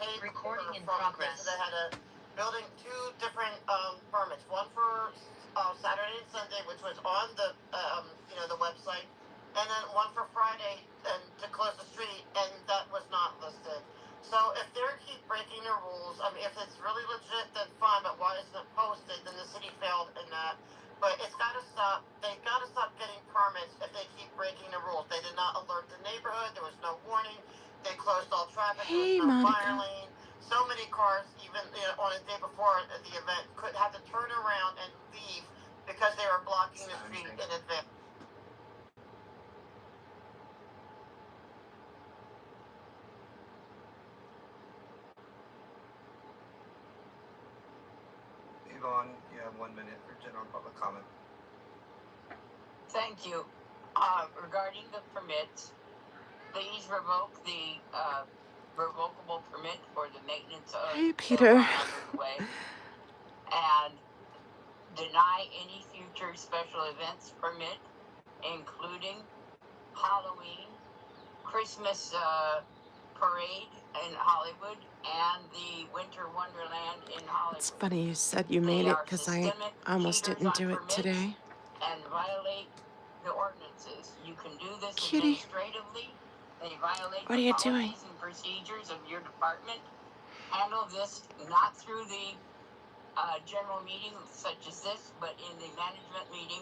paid Recording in from progress. that had a building two different permits. One for Saturday and Sunday, which was on the the website, and then one for Friday and to close the street, and that was not listed. So if they keep breaking the rules, I mean, if it's really legit, then fine. But why isn't it posted? Then the city failed in that. But it's got to stop. They got to stop getting permits if they keep breaking the rules. They did not alert the neighborhood. There was no warning. They closed all traffic. Hey, there was no Monica. fire lane. So many cars, even on a day before the event, could have to turn around and leave because they were blocking the street in advance. Yvonne, you have 1 minute for general public comment. Thank you. Regarding the permits, please revoke the revocable permit for the maintenance of Hey, Peter. the way, and deny any future special events permit, including Halloween, Christmas parade in Hollywood, and the Winter Wonderland in Hollywood. It's funny you said you made it because I almost didn't do it today. And violate the ordinances. You can do this Kitty. administratively. They violate What are the you policies doing? and procedures of your department. Handle this not through the general meeting such as this, but in the management meeting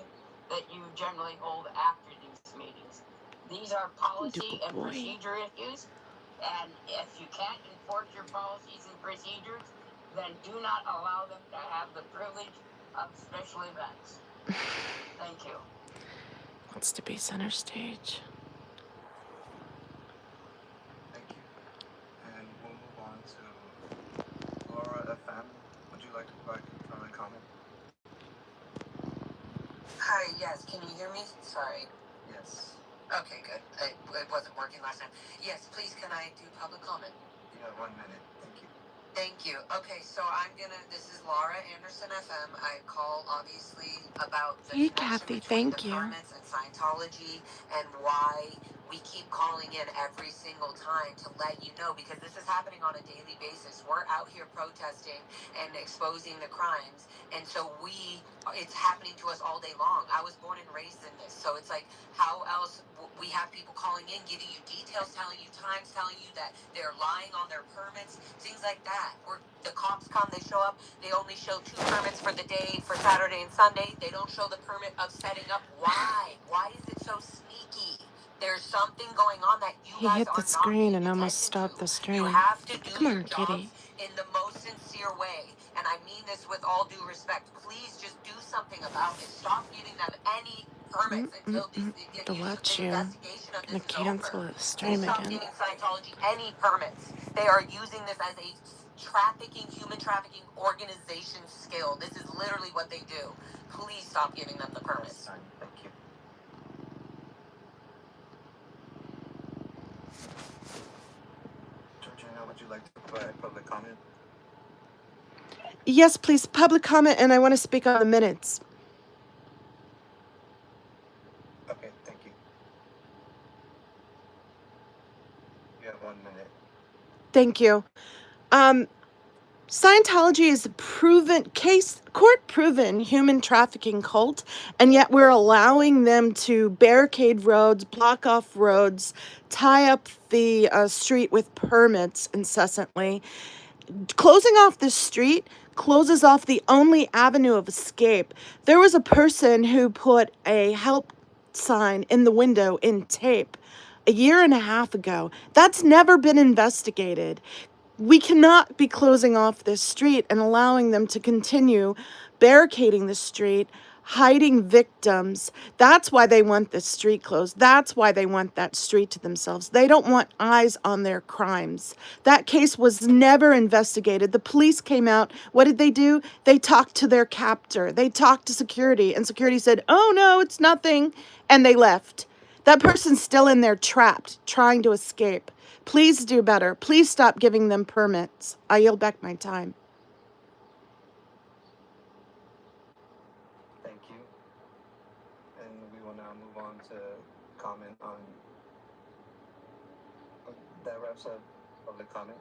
that you generally hold after these meetings. These are policy and procedure issues, and if you can't enforce your policies and procedures, then do not allow them to have the privilege of special events. Thank you. Wants to be center stage. Thank you. And we'll move on to Laura FM. Would you like to provide a comment? Hi, yes, can you hear me? Sorry. Yes. Okay, good. It wasn't working last time. Yes, please, can I do public comment? You have 1 minute. Thank you. Thank you. Okay, so this is Laura Anderson FM. I call obviously about the Hey, connection Kathy, between thank the you. permits and Scientology and why we keep calling in every single time to let you know, because this is happening on a daily basis. We're out here protesting and exposing the crimes, and so it's happening to us all day long. I was born and raised in this, so it's like, how else we have people calling in, giving you details, telling you times, telling you that they're lying on their permits, things like that. Or the cops come, they show up, they only show 2 permits for the day for Saturday and Sunday. They don't show the permit of setting up. Why? Why is it so sneaky? There's something going on that you guys He hit are the not screen paying and almost attention stopped to. the stream. You have to do Come your on, jobs kitty. in the most sincere way. And I mean this with all due respect. Please just do something about it. Stop giving them any permits until To watch the you. investigation of Gonna this is cancel over. the stream Stop again. giving Scientology any permits. They are using this as a human trafficking organization skill. This is literally what they do. Please stop giving them the permits. Thank you. Georgina, would you like to provide public comment? Yes, please, public comment, and I want to speak on the minutes. Okay, thank you. You have 1 minute. Thank you. Scientology is a court-proven human trafficking cult, and yet we're allowing them to barricade roads, block off roads, tie up the street with permits incessantly. Closing off the street closes off the only avenue of escape. There was a person who put a help sign in the window in tape a year and a half ago. That's never been investigated. We cannot be closing off this street and allowing them to continue barricading the street, hiding victims. That's why they want this street closed. That's why they want that street to themselves. They don't want eyes on their crimes. That case was never investigated. The police came out. What did they do? They talked to their captor. They talked to security, and security said, "Oh, no, it's nothing," and they left. That person's still in there trapped, trying to escape. Please do better. Please stop giving them permits. I yield back my time. Thank you. And we will now move on to comment on that wraps up public comment.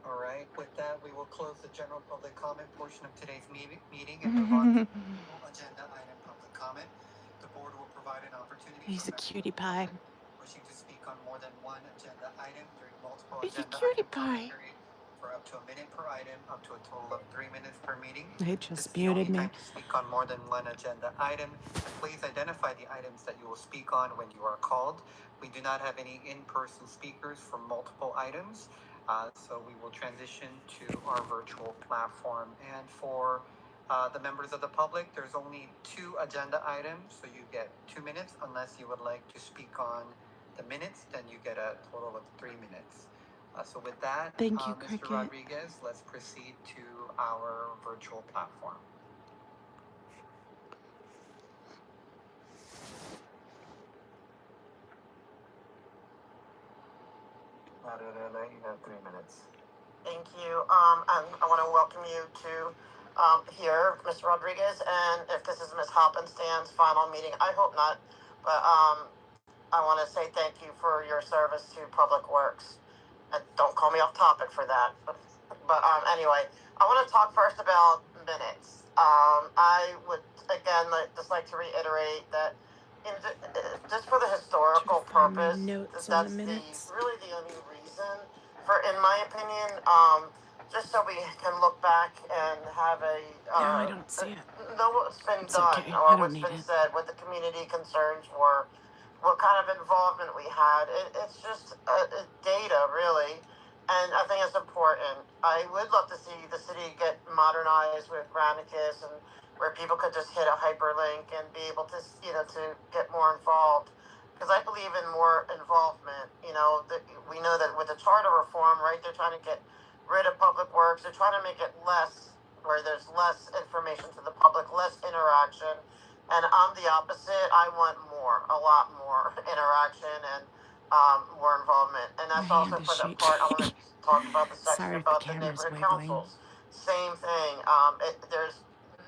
All right. With that, we will close the general public comment portion of today's meeting and move on to agenda item public comment. The board will provide an opportunity He's for a cutie pie. wishing to speak on more than one agenda item during multiple He's a agenda cutie item comment pie. period for up to a minute per item, up to a total of 3 minutes per meeting. He This is just the only muted me. time to speak on more than one agenda item. Please identify the items that you will speak on when you are called. We do not have any in-person speakers for multiple items, so we will transition to our virtual platform. And for the members of the public, there's only 2 agenda items, so you get 2 minutes. Unless you would like to speak on the minutes, then you get a total of 3 minutes. So with that, Thank you, Mr. Cricket. Rodriguez, let's proceed to our virtual platform. You have 3 minutes. Thank you. And I want to welcome you to here, Mr. Rodriguez. And if this is Ms. Hoppenstand's final meeting, I hope not. But I want to say thank you for your service to Public Works. And don't call me off topic for that. But anyway, I want to talk first about minutes. I would again just like to reiterate that just for the historical purpose, Notes that's on the minutes. really the only reason for, in my opinion, just so we can look back and have a No, I don't see it. know what's been It's done okay. or I don't what's need been it. said, what the community concerns were, what kind of involvement we had. It's just data, really, and I think it's important. I would love to see the city get modernized with Granicus and where people could just hit a hyperlink and be able to, to get more involved. Because I believe in more involvement. We know that with the charter reform, right, they're trying to get rid of Public Works. They're trying to make it less, where there's less information to the public, less interaction. And I'm the opposite. I want more, a lot more interaction and more involvement. And that's My also hand is for the part I want to shaking. talk about the section Sorry if the about the camera's neighborhood wiggling. councils. Same thing. There's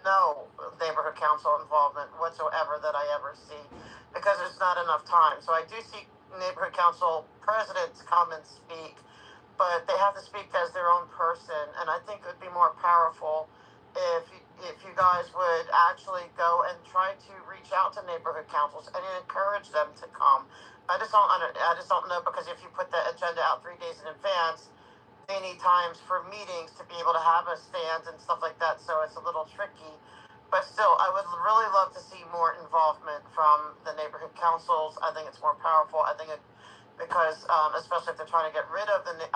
no neighborhood council involvement whatsoever that I ever see because there's not enough time. So I do see neighborhood council presidents come and speak, but they have to speak as their own person. And I think it would be more powerful if you guys would actually go and try to reach out to neighborhood councils and encourage them to come. I just don't know, because if you put the agenda out 3 days in advance, they need times for meetings to be able to have a stand and stuff like that, so it's a little tricky. But still, I would really love to see more involvement from the neighborhood councils. I think it's more powerful. I think because especially if they're trying to get rid of the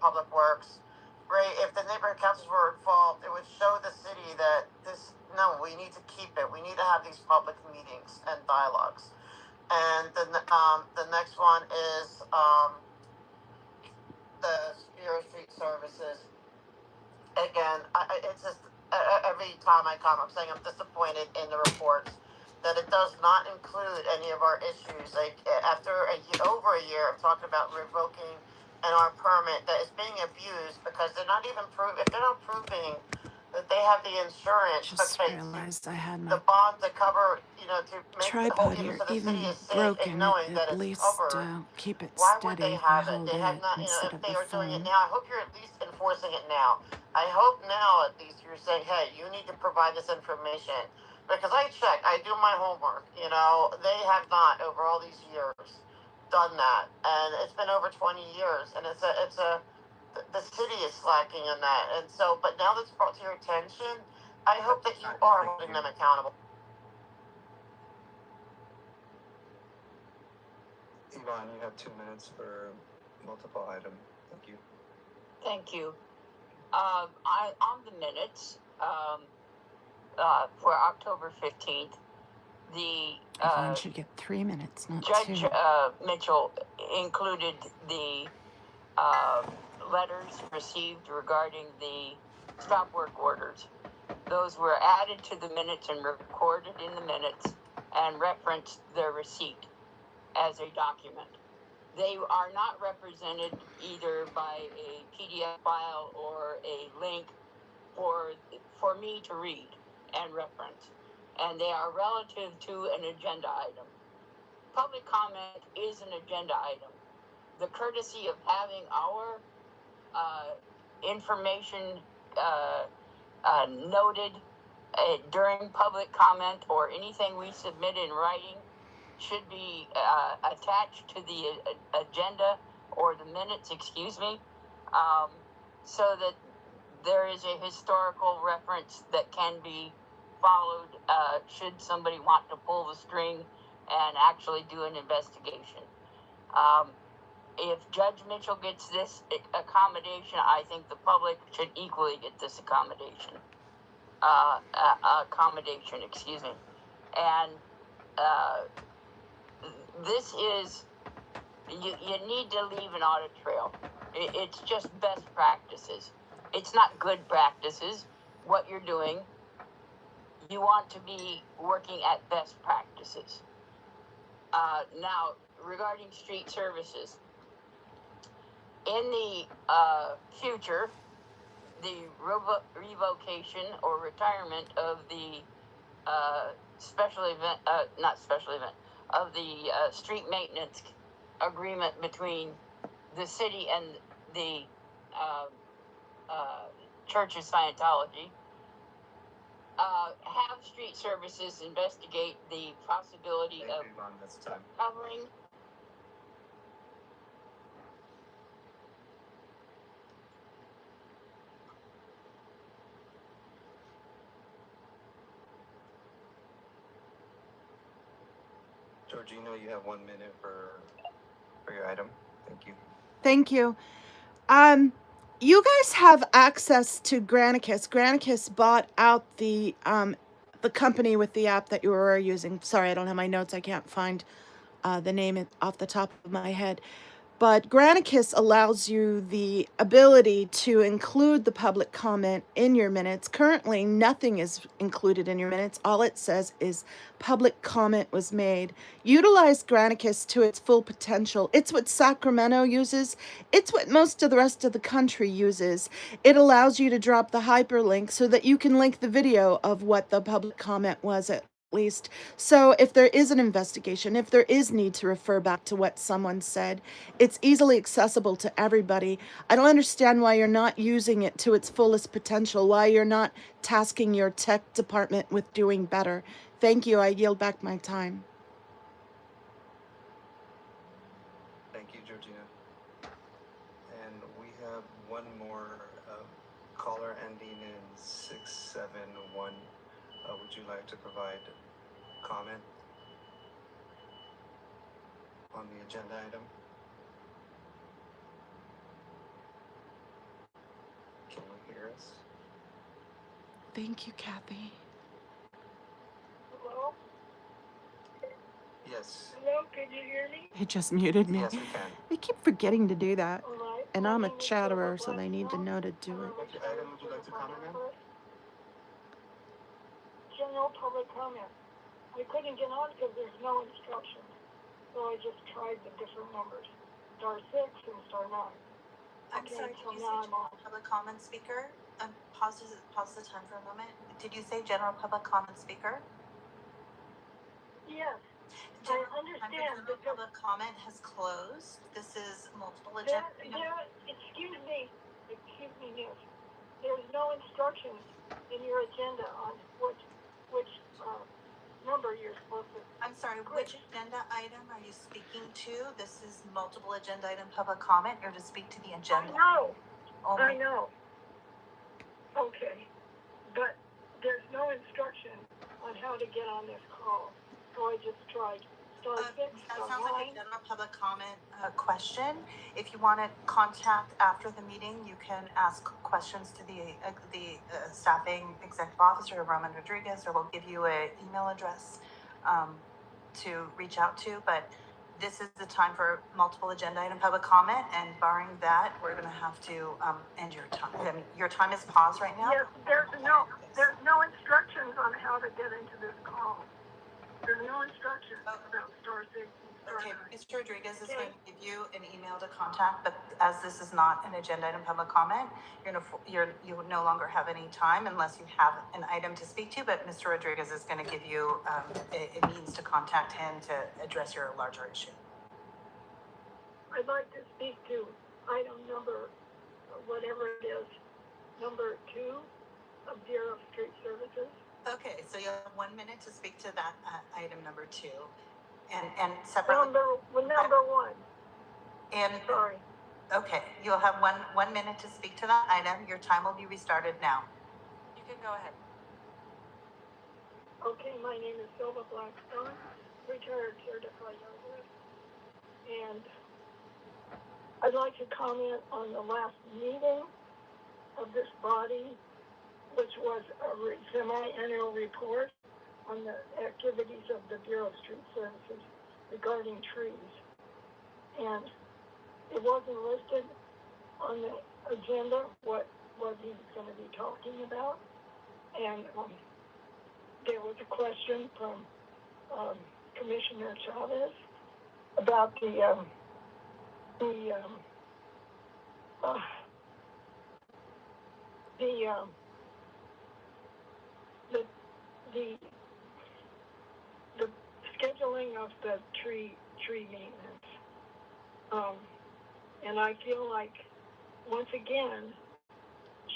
Public Works, right? If the neighborhood councils were involved, it would show the city that we need to keep it. We need to have these public meetings and dialogues. And the next one is the Spear Street services. Again, it's just every time I come, I'm saying I'm disappointed in the reports that it does not include any of our issues. Like after over a year of talking about revoking our permit, that is being abused because they're not even if they're not proving that they have the insurance. Just realized I had my the bond to cover, to make tripod here so the city even is safe broken. and knowing that At it's least covered. keep it Why would steady they if I have it? hold They have it not, instead if of they the are doing it phone. now, I hope you're at least enforcing it now. I hope now at least you're saying, hey, you need to provide this information. Because I check, I do my homework, they have not over all these years done that. And it's been over 20 years, and the city is slacking in that. And so, but now that's brought to your attention, I hope that you are holding them accountable. Yvonne, you have 2 minutes for multiple item. Thank you. Thank you. On the minutes, for October 15th, the Yvonne should get 3 minutes, not Judge 2. Mitchell included the letters received regarding the stop work orders. Those were added to the minutes and recorded in the minutes and referenced their receipt as a document. They are not represented either by a PDF file or a link for me to read and reference, and they are relative to an agenda item. Public comment is an agenda item. The courtesy of having our information noted during public comment or anything we submit in writing should be attached to the agenda or the minutes, excuse me, so that there is a historical reference that can be followed should somebody want to pull the string and actually do an investigation. If Judge Mitchell gets this accommodation, I think the public should equally get this accommodation. Excuse me. And this is, you need to leave an audit trail. It's just best practices. It's not good practices, what you're doing. You want to be working at best practices. Now, regarding street services, in the future, the revocation or retirement of the of the street maintenance agreement between the city and the Church of Scientology, have street services investigate the possibility of covering Georgina, you have 1 minute for your item. Thank you. Thank you. You guys have access to Granicus. Granicus bought out the company with the app that you were using. Sorry, I don't have my notes. I can't find the name off the top of my head. But Granicus allows you the ability to include the public comment in your minutes. Currently, nothing is included in your minutes. All it says is public comment was made. Utilize Granicus to its full potential. It's what Sacramento uses. It's what most of the rest of the country uses. It allows you to drop the hyperlink so that you can link the video of what the public comment was at least. So if there is an investigation, if there is need to refer back to what someone said, it's easily accessible to everybody. I don't understand why you're not using it to its fullest potential, why you're not tasking your tech department with doing better. Thank you. I yield back my time. Thank you, Georgina. And we have one more caller ending in 671. Would you like to provide comment on the agenda item? Can you hear us? Thank you, Kathy. Hello? Yes. Hello, can you hear me? It just muted me. Yes, we can. I keep forgetting to do that. All right. And My I'm a name is chatterer, so Deborah they need to Blackmore. know to do it. What item would you like to comment on? General public comment. I couldn't get on because there's no instructions. So I just tried the different numbers. *6 and *9. I'm Okay, sorry, so did you now say I'm on. general public comment speaker? Pause the time for a moment. Did you say general public comment speaker? Yes, General, I understand. general Because public comment has closed. This is multiple there, agenda. excuse me, miss. There's no instructions in your agenda on which number you're supposed to. I'm sorry, which agenda item are you speaking to? This is multiple agenda item public comment. You're to speak to the agenda. I know. Only. I know. Okay, but there's no instruction on how to get on this call, so I just tried *6, That sounds *9. like a general public comment question. If you want to contact after the meeting, you can ask questions to the staffing executive officer, Roman Rodriguez, or we'll give you an email address to reach out to. But this is the time for multiple agenda item public comment, and barring that, we're going to have to end your time. Your time is paused right now. Yes, there's no instructions on how to get into this call. There's no instructions about *6 and Okay, *9. Mr. Rodriguez is going to give you an email to contact, but as this is not an agenda item public comment, you no longer have any time unless you have an item to speak to, but Mr. Rodriguez is going to give you a means to contact him to address your larger issue. I'd like to speak to item number whatever it is, number 2 of Bureau of Street Services. Okay, so you'll have 1 minute to speak to that item number 2, and separately. Number 1. And Sorry. okay, you'll have one minute to speak to that item. Your time will be restarted now. You can go ahead. Okay, my name is Silva Blackstone, retired certified arborist, and I'd like to comment on the last meeting of this body, which was a semi-annual report on the activities of the Bureau of Street Services regarding trees. And it wasn't listed on the agenda what he was going to be talking about. And there was a question from Commissioner Chavez about the scheduling of the tree maintenance. And I feel like once again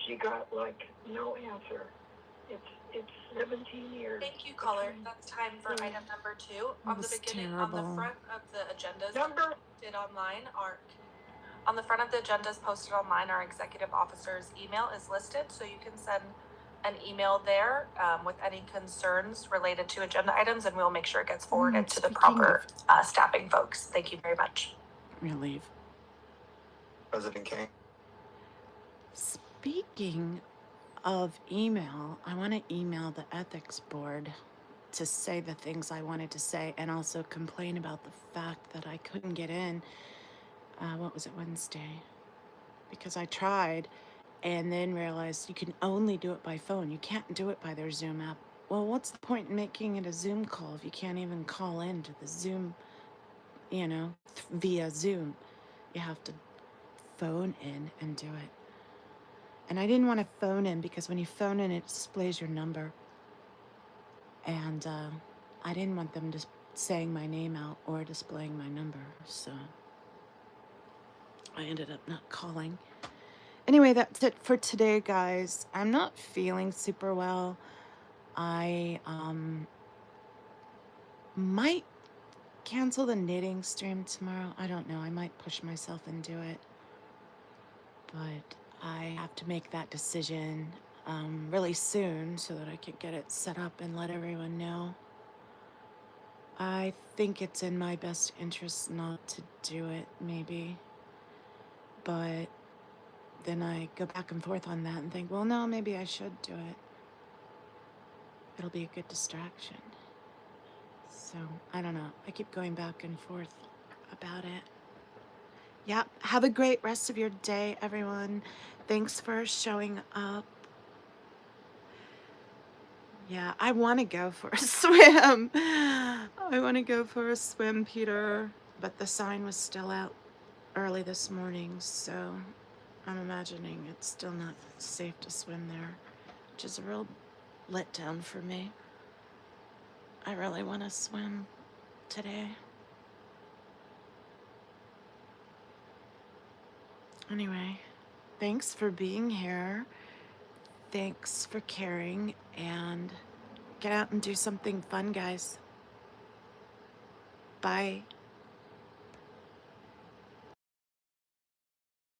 she got like no answer. It's 17 years. Thank you, caller. That's time for item number 2. On the beginning, on the terrible. front of the agendas Number- posted online on the front of the agendas posted online, our executive officer's email is listed, so you can send an email there with any concerns related to agenda items, and we'll make sure it gets forwarded to the Speaking proper staffing folks. Thank you very much. Relief. President King. Speaking of email, I want to email the ethics board to say the things I wanted to say and also complain about the fact that I couldn't get in. What was it, Wednesday? Because I tried and then realized you can only do it by phone. You can't do it by their Zoom app. Well, what's the point in making it a Zoom call if you can't even call into the Zoom, via Zoom? You have to phone in and do it. And I didn't want to phone in because when you phone in, it displays your number. And I didn't want them just saying my name out or displaying my number. So I ended up not calling. Anyway, that's it for today, guys. I'm not feeling super well. I might cancel the knitting stream tomorrow. I don't know. I might push myself and do it. But I have to make that decision really soon so that I can get it set up and let everyone know. I think it's in my best interest not to do it, maybe. But then I go back and forth on that and think, well, no, maybe I should do it. It'll be a good distraction. So, I don't know. I keep going back and forth about it. Yeah, have a great rest of your day, everyone. Thanks for showing up. Yeah, I want to go for a swim. I want to go for a swim, Peter. But the sign was still out early this morning, so I'm imagining it's still not safe to swim there, which is a real letdown for me. I really want to swim today. Anyway, thanks for being here. Thanks for caring, and get out and do something fun, guys. Bye.